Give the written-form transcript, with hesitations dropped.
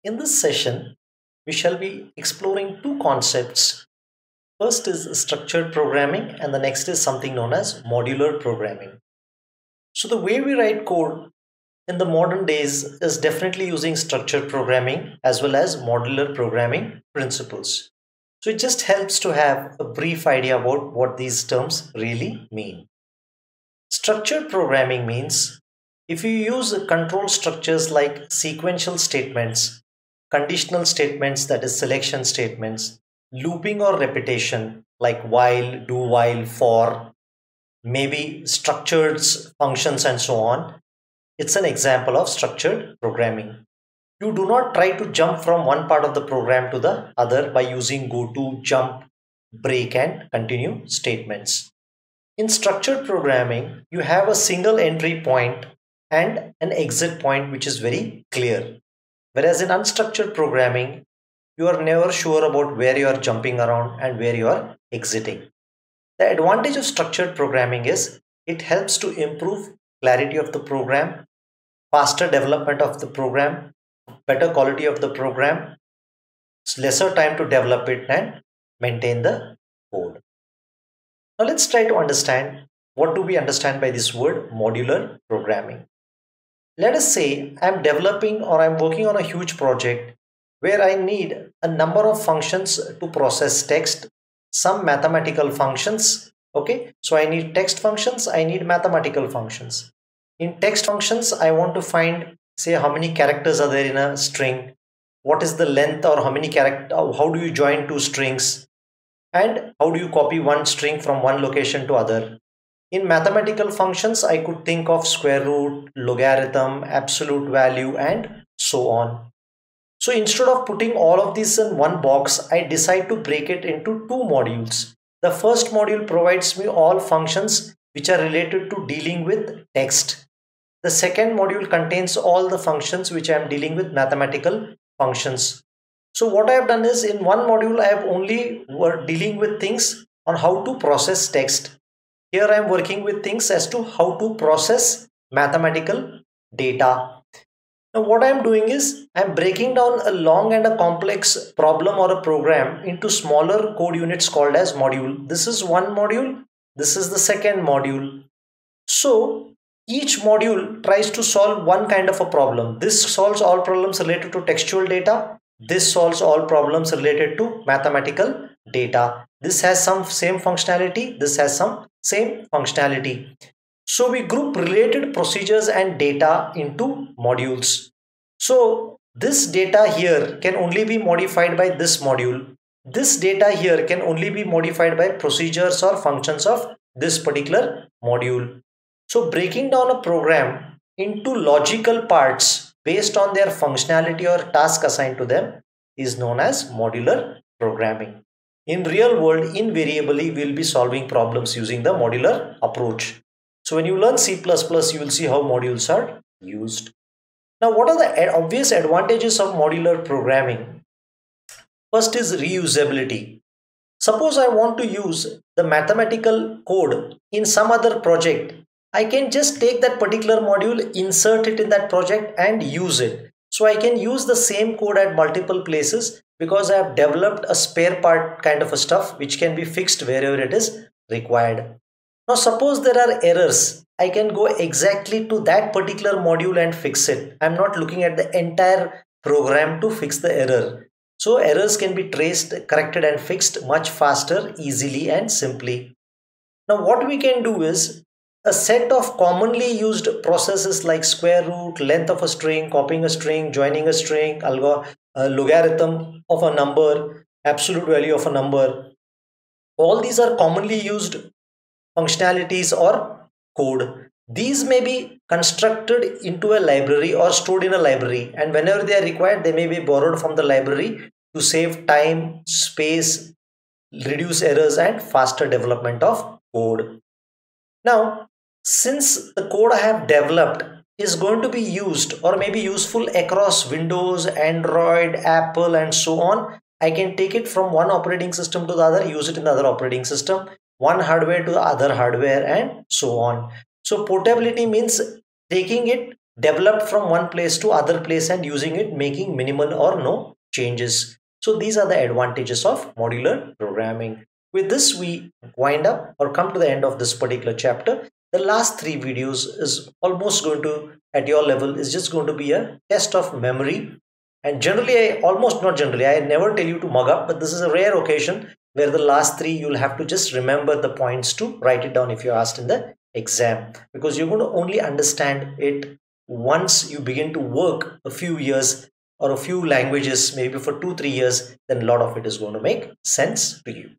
In this session, we shall be exploring two concepts. First is structured programming, and the next is something known as modular programming. So, the way we write code in the modern days is definitely using structured programming as well as modular programming principles. So, it just helps to have a brief idea about what these terms really mean. Structured programming means if you use control structures like sequential statements, conditional statements, that is selection statements, looping or repetition like while, do while, for, maybe structured functions and so on, it's an example of structured programming. You do not try to jump from one part of the program to the other by using go to, jump, break, and continue statements. In structured programming, you have a single entry point and an exit point which is very clear. Whereas in unstructured programming, you are never sure about where you are jumping around and where you are exiting. The advantage of structured programming is it helps to improve clarity of the program, faster development of the program, better quality of the program, lesser time to develop it and maintain the code. Now let's try to understand what do we understand by this word modular programming. Let us say I'm developing or I'm working on a huge project where I need a number of functions to process text, some mathematical functions. Okay, so I need text functions, I need mathematical functions. In text functions, I want to find, say, how many characters are there in a string, what is the length, or how many characters, how do you join two strings, and how do you copy one string from one location to other. In mathematical functions, I could think of square root, logarithm, absolute value, and so on. So instead of putting all of these in one box, I decide to break it into two modules. The first module provides me all functions which are related to dealing with text. The second module contains all the functions which I am dealing with, mathematical functions. So what I have done is in one module I have only were dealing with things on how to process text. Here I am working with things as to how to process mathematical data. Now what I am doing is I am breaking down a long and a complex problem or a program into smaller code units called as module. This is one module. This is the second module. So each module tries to solve one kind of a problem. This solves all problems related to textual data. This solves all problems related to mathematical data. This has some same functionality. This has some same functionality. So we group related procedures and data into modules. So this data here can only be modified by this module. This data here can only be modified by procedures or functions of this particular module. So breaking down a program into logical parts based on their functionality or task assigned to them is known as modular programming. In real world, invariably we will be solving problems using the modular approach. So when you learn C++, you will see how modules are used. Now, what are the obvious advantages of modular programming? First is reusability. Suppose I want to use the mathematical code in some other project. I can just take that particular module, insert it in that project and use it. So I can use the same code at multiple places because I have developed a spare part kind of a stuff which can be fixed wherever it is required. Now suppose there are errors, I can go exactly to that particular module and fix it. I'm not looking at the entire program to fix the error. So errors can be traced, corrected and fixed much faster, easily and simply. Now what we can do is a set of commonly used processes like square root, length of a string, copying a string, joining a string, logarithm of a number, absolute value of a number. All these are commonly used functionalities or code. These may be constructed into a library or stored in a library, and whenever they are required, they may be borrowed from the library to save time, space, reduce errors, and faster development of code. Now, since the code I have developed is going to be used or maybe useful across Windows, Android, Apple, and so on, I can take it from one operating system to the other, use it in the other operating system, one hardware to the other hardware, and so on. So portability means taking it developed from one place to other place and using it, making minimal or no changes. So these are the advantages of modular programming. With this, we wind up or come to the end of this particular chapter. The last three videos is almost going to, at your level, is just going to be a test of memory. And generally, I almost not generally, I never tell you to mug up, but this is a rare occasion where the last three you'll have to just remember the points to write it down if you're asked in the exam, because you're going to only understand it once you begin to work a few years or a few languages, maybe for 2 3 years. Then a lot of it is going to make sense to you.